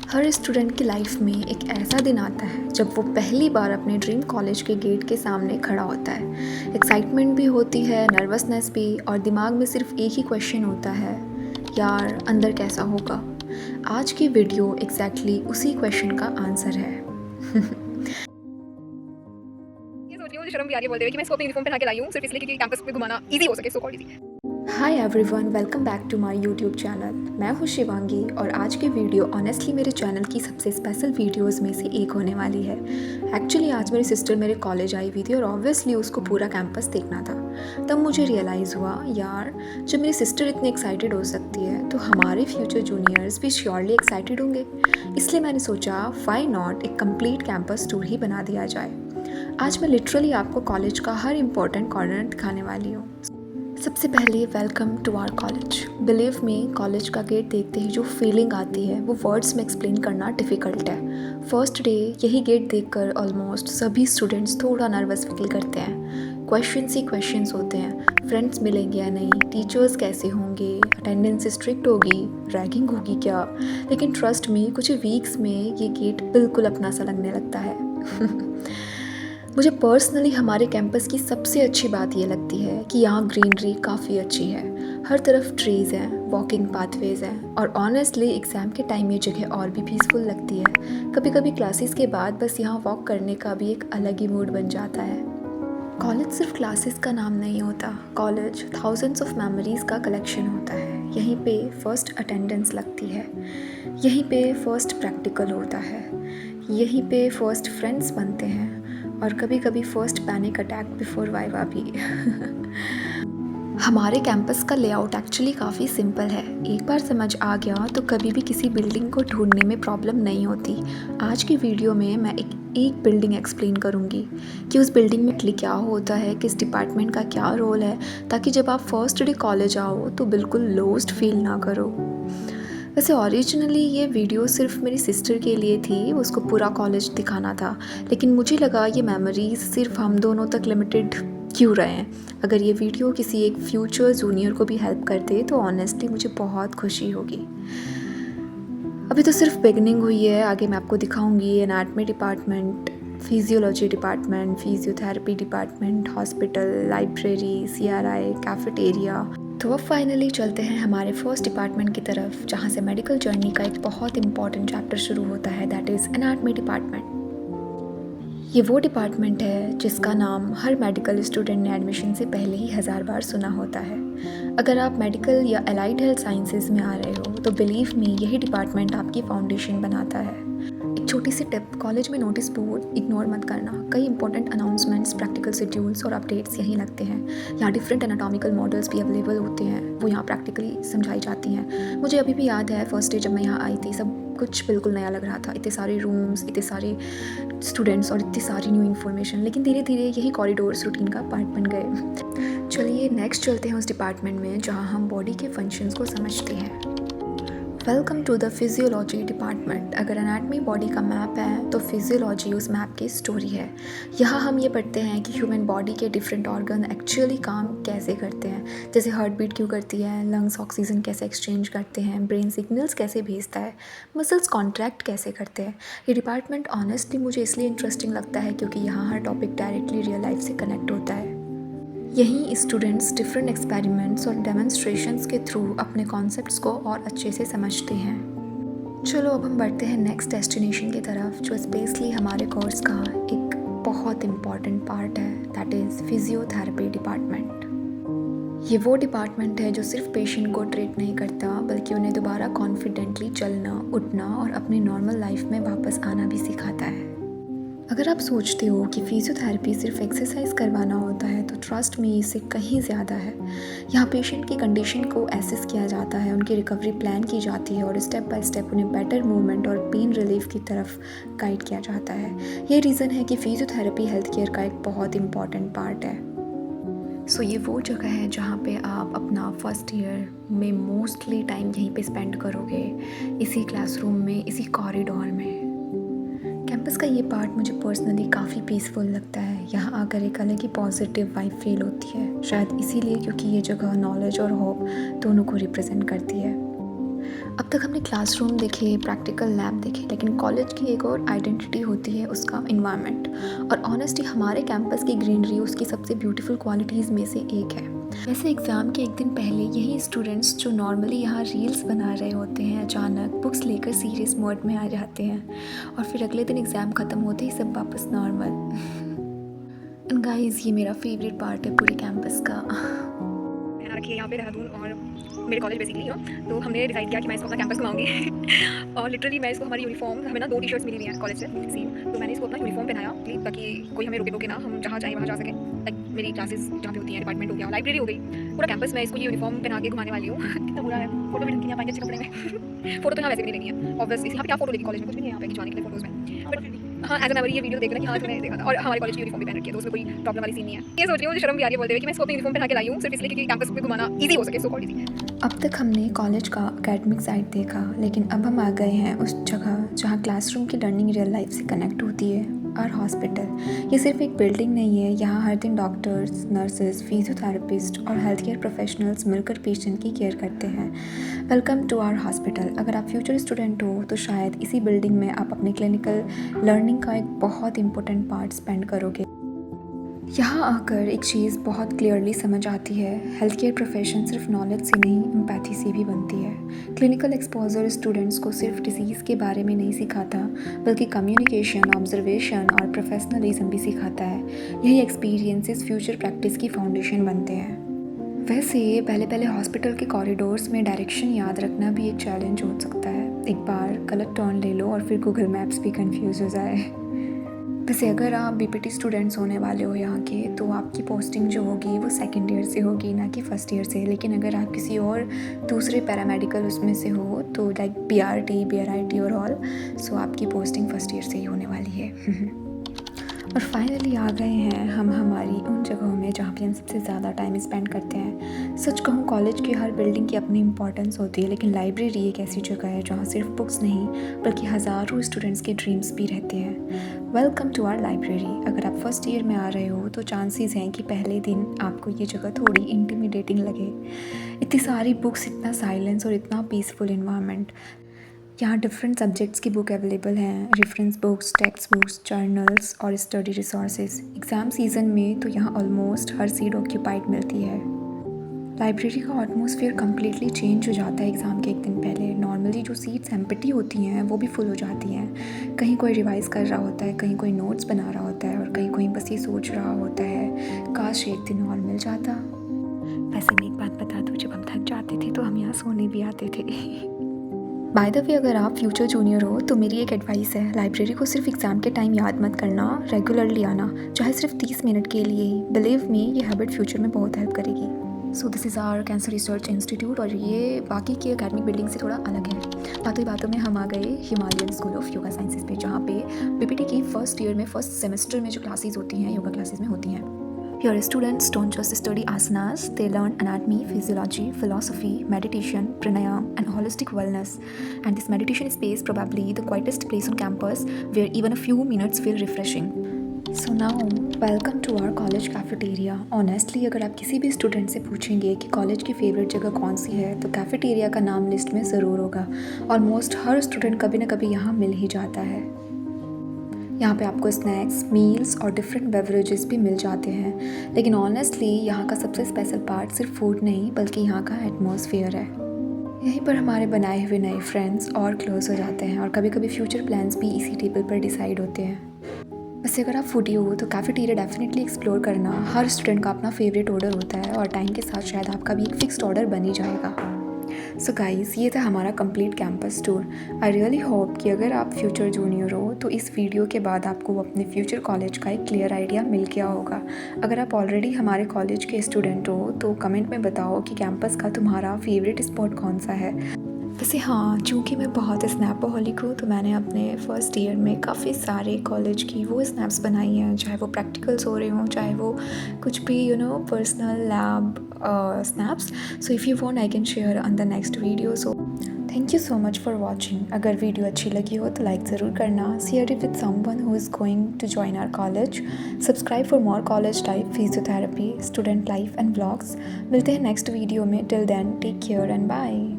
हर student की life में एक ऐसा दिन आता है जब वो पहली बार अपने ड्रीम कॉलेज के गेट के सामने खड़ा होता है। एक्साइटमेंट भी होती है, नर्वसनेस भी, और दिमाग में सिर्फ एक ही क्वेश्चन होता है, यार अंदर कैसा होगा। आज की वीडियो एग्जैक्टली उसी क्वेश्चन का आंसर है। ये सोच रही हूँ, मुझे शर्म भी आ रही है बोलते हुए कि मैं इसको अपनी यूनिफॉर्म पहना के लाई हूँ सिर्फ इसलिए क्योंकि कैंपस में घुमाना इजी हो सके, so called easy. Hi everyone, welcome back to my YouTube channel. मैं हूँ शिवांगी और आज की वीडियो ऑनेस्टली मेरे चैनल की सबसे स्पेशल वीडियोस में से एक होने वाली है। एक्चुअली आज मेरी सिस्टर मेरे कॉलेज आई हुई थी और ऑब्वियसली उसको पूरा कैंपस देखना था। तब मुझे रियलाइज़ हुआ, यार जब मेरी सिस्टर इतनी एक्साइटेड हो सकती है तो हमारे फ्यूचर जूनियर्स भी श्योरली एक्साइटेड होंगे। इसलिए मैंने सोचा व्हाई नॉट एक कंप्लीट कैंपस टूर ही बना दिया जाए। आज मैं लिटरली आपको कॉलेज का हर इम्पोर्टेंट कॉर्नर दिखाने वाली हूँ। सबसे पहले welcome to our college. Believe me, college का गेट देखते ही जो फीलिंग आती है वो वर्ड्स में एक्सप्लेन करना डिफ़िकल्ट है। फर्स्ट डे यही गेट देखकर ऑलमोस्ट सभी स्टूडेंट्स थोड़ा नर्वस फील करते हैं। क्वेश्चंस ही क्वेश्चंस होते हैं, फ्रेंड्स मिलेंगे या नहीं, टीचर्स कैसे होंगे, अटेंडेंस स्ट्रिक्ट होगी, रैगिंग होगी क्या। लेकिन ट्रस्ट मी, कुछ वीक्स में ये गेट बिल्कुल अपना सा लगने लगता है। मुझे पर्सनली हमारे कैंपस की सबसे अच्छी बात ये लगती है कि यहाँ ग्रीनरी काफ़ी अच्छी है। हर तरफ ट्रीज़ हैं, वॉकिंग पाथवेज हैं, और ऑनेस्टली एग्ज़ाम के टाइम ये जगह और भी पीसफुल लगती है। कभी कभी क्लासेस के बाद बस यहाँ वॉक करने का भी एक अलग ही मूड बन जाता है। कॉलेज सिर्फ क्लासेस का नाम नहीं होता, कॉलेज थाउजेंड्स ऑफ मेमोरीज़ का कलेक्शन होता है। यहीं पे फर्स्ट अटेंडेंस लगती है, यहीं पे फर्स्ट प्रैक्टिकल होता है, यहीं पे फर्स्ट फ्रेंड्स बनते हैं, और कभी कभी first panic attack before viva भी। हमारे कैंपस का लेआउट एक्चुअली काफ़ी सिंपल है। एक बार समझ आ गया तो कभी भी किसी बिल्डिंग को ढूंढने में प्रॉब्लम नहीं होती। आज की वीडियो में मैं एक बिल्डिंग एक्सप्लेन करूंगी कि उस बिल्डिंग में एक्चुअली क्या होता है, किस डिपार्टमेंट का क्या रोल है, ताकि जब आप फर्स्ट डे कॉलेज आओ तो बिल्कुल लोस्ट फील ना करो। वैसे ओरिजिनली ये वीडियो सिर्फ मेरी सिस्टर के लिए थी, उसको पूरा कॉलेज दिखाना था, लेकिन मुझे लगा ये मेमोरीज सिर्फ हम दोनों तक लिमिटेड क्यों रहे हैं। अगर ये वीडियो किसी एक फ्यूचर जूनियर को भी हेल्प कर दे तो ऑनेस्टली मुझे बहुत खुशी होगी। अभी तो सिर्फ बिगनिंग हुई है, आगे मैं आपको दिखाऊंगी anatomy department, physiology department, physiotherapy department, hospital, library, CRI, cafeteria. तो अब फाइनली चलते हैं हमारे फर्स्ट डिपार्टमेंट की तरफ, जहाँ से मेडिकल जर्नी का एक बहुत इंपॉर्टेंट चैप्टर शुरू होता है, दैट इज़ एनाटॉमी डिपार्टमेंट। ये वो डिपार्टमेंट है जिसका नाम हर मेडिकल स्टूडेंट ने एडमिशन से पहले ही 1000 बार सुना होता है। अगर आप मेडिकल या अलाइड हेल्थ साइंसेज में आ रहे हो तो बिलीव मी, यही डिपार्टमेंट आपकी फाउंडेशन बनाता है। एक छोटी सी टिप, कॉलेज में नोटिस बोर्ड इग्नोर मत करना। कई इंपॉर्टेंट अनाउंसमेंट्स, प्रैक्टिकल शेड्यूल्स और अपडेट्स यहीं लगते हैं। यहाँ डिफरेंट एनाटॉमिकल मॉडल्स भी अवेलेबल होते हैं, वो यहाँ प्रैक्टिकली समझाई जाती हैं। मुझे अभी भी याद है फर्स्ट डे जब मैं यहाँ आई थी, सब कुछ बिल्कुल नया लग रहा था। इतने सारे रूम्स, इतने सारे स्टूडेंट्स और इतनी सारी न्यू इन्फॉर्मेशन, लेकिन धीरे धीरे यही कॉरिडोर्स रूटीन का पार्ट बन गए। चलिए नेक्स्ट चलते हैं उस डिपार्टमेंट में जहाँ हम बॉडी के फंक्शंस को समझते हैं। Welcome to the physiology department. अगर एनाटॉमी बॉडी का मैप है तो फिजियोलॉजी उस मैप की स्टोरी है। यहाँ हम ये पढ़ते हैं कि ह्यूमन बॉडी के डिफरेंट ऑर्गन एक्चुअली काम कैसे करते हैं, जैसे हार्ट बीट क्यों करती है, लंग्स ऑक्सीजन कैसे एक्सचेंज करते हैं, ब्रेन सिग्नल्स कैसे भेजता है, मसल्स कॉन्ट्रैक्ट कैसे करते हैं। ये डिपार्टमेंट ऑनेस्टली मुझे इसलिए इंटरेस्टिंग लगता है क्योंकि यहाँ हर टॉपिक डायरेक्टली रियल लाइफ से कनेक्ट होता है। यहीं स्टूडेंट्स डिफरेंट एक्सपेरिमेंट्स और डेमोन्स्ट्रेशंस के थ्रू अपने कॉन्सेप्ट्स को और अच्छे से समझते हैं। चलो अब हम बढ़ते हैं नेक्स्ट डेस्टिनेशन की तरफ, जो स्पेशली हमारे कोर्स का एक बहुत इम्पॉर्टेंट पार्ट है, दैट इज़ फिजियोथेरेपी डिपार्टमेंट। ये वो डिपार्टमेंट है जो सिर्फ पेशेंट को ट्रीट नहीं करता, बल्कि उन्हें दोबारा कॉन्फिडेंटली चलना, उठना और अपनी नॉर्मल लाइफ में वापस आना भी सिखाता है। अगर आप सोचते हो कि फिजियोथेरेपी सिर्फ एक्सरसाइज करवाना होता है तो ट्रस्ट में इससे कहीं ज़्यादा है। यहाँ पेशेंट की कंडीशन को एसेस किया जाता है, उनकी रिकवरी प्लान की जाती है और स्टेप बाय स्टेप उन्हें बेटर मूवमेंट और पेन रिलीफ की तरफ गाइड किया जाता है। ये रीज़न है कि फिजियोथेरेपी हेल्थ केयर का एक बहुत इंपॉर्टेंट पार्ट है। सो ये वो जगह है जहाँ पे आप अपना फर्स्ट ईयर में मोस्टली टाइम यहीं पे स्पेंड करोगे, इसी क्लासरूम में, इसी कॉरिडोर में। कैंपस का ये पार्ट मुझे पर्सनली काफ़ी पीसफुल लगता है। यहाँ आकर एक अलग ही पॉजिटिव वाइब फील होती है, शायद इसीलिए क्योंकि ये जगह नॉलेज और होप दोनों को रिप्रेजेंट करती है। अब तक हमने क्लासरूम देखे, प्रैक्टिकल लैब देखे, लेकिन कॉलेज की एक और आइडेंटिटी होती है उसका एनवायरनमेंट। और ऑनेस्टली हमारे कैंपस की ग्रीनरी उसकी सबसे ब्यूटीफुल क्वालिटीज़ में से एक है। वैसे एग्ज़ाम के एक दिन पहले यही स्टूडेंट्स जो नॉर्मली यहाँ रील्स बना रहे होते हैं अचानक बुक्स लेकर सीरियस मोड में आ जाते हैं, और फिर अगले दिन एग्ज़ाम ख़त्म होते ही सब वापस नॉर्मल। एंड गाइस, ये मेरा फेवरेट पार्ट है पूरे कैंपस का। पहना रखी है यहाँ पे देहरादून और मेरे कॉलेज बेसिकली है, तो हमने डिसाइड किया कि मैं इसको अपना कैंपस घुमाऊंगी और लिटरली मैं इसको हमारी यूनिफॉर्म, हमें ना 2 टी-शर्ट्स मिली हुई हैं कॉलेज से सेम, तो मैंने इसको अपना यूनिफॉर्म पहनाया ताकि कोई हमें रोके टोके ना, हम जहाँ चाहें वहाँ जा सकें। लाइक मेरी क्लासेस जहाँ पे होती हैं, डिपार्टमेंट हो गया, लाइब्रेरी हो गई, पूरा कैंपस मैं इसको ये यूनिफॉर्म पहना के घुमाने वाली हूँ। कितना बुरा है, फोटो भी ढंग की नहीं आ पाएंगे अच्छे कपड़े में। फोटो तो यहाँ वैसे भी नहीं लेनी है ऑब्वियसली, यहाँ पे क्या फोटो लेगी, कॉलेज में कुछ भी नहीं है यहाँ पे खिंचवाने के लिए फोटोज़ में। बट हाँ, एज एन मेमोरी ये वीडियो देख रहा कि हाँ मैंने देखा था, और हमारे कॉलेज की यूनिफॉर्म भी पहन रखी है, तो उसमें कोई प्रॉब्लम वाली सीन नहीं है। ये सोच रही हूँ, मुझे शर्म भी आ रही है बोलते हुए कि मैं इसको अपनी यूनिफॉर्म पहना के लाई हूँ सिर्फ इसलिए क्योंकि कैंपस पे घुमाना ईजी हो सके, सो कॉल्ड ईजी। अब तक हमने कॉलेज का एकेडमिक साइड देखा, लेकिन अब हम आ गए हैं उस जगह जहाँ क्लासरूम की लर्निंग रियल लाइफ से कनेक्ट होती है, और हॉस्पिटल। ये सिर्फ एक बिल्डिंग नहीं है, यहाँ हर दिन डॉक्टर्स, नर्सेज, फिजियोथेरेपिस्ट और हेल्थ केयर प्रोफेशनल्स मिलकर पेशेंट की केयर करते हैं। Welcome to our hospital. अगर आप फ्यूचर स्टूडेंट हो तो शायद इसी बिल्डिंग में आप अपने क्लिनिकल लर्निंग का एक बहुत इंपॉर्टेंट पार्ट स्पेंड करोगे। यहाँ आकर एक चीज़ बहुत क्लियरली समझ आती है, हेल्थ केयर प्रोफेशन सिर्फ नॉलेज से नहीं, एम्पैथी से भी बनती है। क्लिनिकल एक्सपोजर स्टूडेंट्स को सिर्फ डिसीज़ के बारे में नहीं सिखाता, बल्कि कम्युनिकेशन, ऑब्जर्वेशन और प्रोफेशनलिज्म भी सिखाता है। यही एक्सपीरियंसेस फ्यूचर प्रैक्टिस की फाउंडेशन बनते हैं। वैसे पहले हॉस्पिटल के कॉरिडोर्स में डायरेक्शन याद रखना भी एक चैलेंज हो सकता है। एक बार गलत टर्न ले लो और फिर गूगल मैप्स भी कंफ्यूज हो जाए। वैसे अगर आप बीपीटी स्टूडेंट्स होने वाले हो यहाँ के, तो आपकी पोस्टिंग जो होगी वो सेकंड ईयर से होगी, ना कि फर्स्ट ईयर से। लेकिन अगर आप किसी और दूसरे पैरामेडिकल उसमें से हो, तो लाइक बीआरटी, बीआरआईटी और ऑल, सो आपकी पोस्टिंग फर्स्ट ईयर से ही होने वाली है। और फाइनली आ गए हैं हम हमारी उन जगहों में जहाँ पे हम सबसे ज़्यादा टाइम स्पेंड करते हैं। सच कहूँ, कॉलेज की हर बिल्डिंग की अपनी इंपॉर्टेंस होती है, लेकिन लाइब्रेरी एक ऐसी जगह है जहाँ सिर्फ बुक्स नहीं बल्कि हज़ारों स्टूडेंट्स के ड्रीम्स भी रहते हैं। Welcome to our library. अगर आप फर्स्ट ईयर में आ रहे हो तो चांसेस हैं कि पहले दिन आपको ये जगह थोड़ी इंटिमिडेटिंग लगे। इतनी सारी बुक्स, इतना साइलेंस और इतना पीसफुल इन्वायरमेंट। यहाँ डिफरेंट सब्जेक्ट्स की बुक अवेलेबल हैं, reference books, text books, journals और स्टडी रिसोर्सेज। एग्ज़ाम सीज़न में तो यहाँ ऑलमोस्ट हर सीट ऑक्यूपाइड मिलती है। लाइब्रेरी का एटमॉस्फेयर कम्प्लीटली चेंज हो जाता है एग्ज़ाम के एक दिन पहले। नॉर्मली जो सीट्स एम्प्टी होती हैं वो भी फुल हो जाती हैं। कहीं कोई रिवाइज़ कर रहा होता है, कहीं कोई नोट्स बना रहा होता है, और कहीं कोई बस ये सोच रहा होता है काश एक दिन और मिल जाता। वैसे मैं एक बात बता दूँ, जब हम थक जाते थे तो हम यहाँ सोने भी आते थे। बाय द वे, अगर आप फ्यूचर जूनियर हो तो मेरी एक एडवाइस है, लाइब्रेरी को सिर्फ एग्ज़ाम के टाइम याद मत करना, रेगुलरली आना, चाहे सिर्फ 30 मिनट के लिए ही। बिलीव मी, ये हैबिट फ्यूचर में बहुत हेल्प करेगी। So this is our cancer research institute, और ये बाकी की एकेडमिक बिल्डिंग से थोड़ा अलग है। बातों में हम आ गए Himalayan school of yoga sciences पे, जहाँ पे बीपीटी की फर्स्ट ईयर में, फर्स्ट सेमेस्टर में जो क्लासेज होती हैं, योगा क्लासेज में होती हैं। Here students don't just study asanas, they learn anatomy, physiology, philosophy, meditation, pranayam and holistic wellness. And this meditation space probably the quietest place on campus where even a few minutes feel refreshing. So now, welcome to our college cafeteria. Honestly, अगर आप किसी भी student से पूछेंगे कि college की favourite जगह कौन सी है, तो कैफेटेरिया का नाम लिस्ट में ज़रूर होगा। ऑलमोस्ट हर स्टूडेंट कभी ना कभी यहाँ मिल ही जाता है। यहाँ पे आपको स्नैक्स, मील्स और डिफरेंट बेवरेजेस भी मिल जाते हैं। लेकिन ऑनेस्टली यहाँ का सबसे स्पेशल पार्ट सिर्फ फूड नहीं, बल्कि यहाँ का एटमॉस्फेयर है। यहीं पर हमारे बनाए हुए नए फ्रेंड्स और क्लोज हो जाते हैं, और कभी कभी फ्यूचर प्लान्स भी इसी टेबल पर डिसाइड होते हैं। वैसे अगर आप फूडी हो तो कैफेटेरिया डेफिनेटली एक्सप्लोर करना। हर स्टूडेंट का अपना फेवरेट ऑर्डर होता है, और टाइम के साथ शायद आपका भी एक फिक्स्ड ऑर्डर बन ही जाएगा। सो गाइस, ये था हमारा complete campus tour. I really hope कि अगर आप फ्यूचर जूनियर हो तो इस वीडियो के बाद आपको अपने फ्यूचर कॉलेज का एक क्लियर आइडिया मिल गया होगा। अगर आप ऑलरेडी हमारे कॉलेज के स्टूडेंट हो तो कमेंट में बताओ कि कैंपस का तुम्हारा फेवरेट स्पॉट कौन सा है। वैसे हाँ, चूँकि मैं बहुत स्नैपोहॉलिक हूँ, तो मैंने अपने फर्स्ट ईयर में काफ़ी सारे कॉलेज की वो स्नैप्स बनाई हैं, चाहे वो प्रैक्टिकल्स हो रहे हों, चाहे वो कुछ भी personal lab snaps. So if you want I can share on the next video. So thank you so much for watching. अगर वीडियो अच्छी लगी हो तो लाइक ज़रूर करना, share it with someone who is going to join our college, subscribe for more college type, physiotherapy, student life and vlogs. मिलते हैं next video में। Till then take care and bye.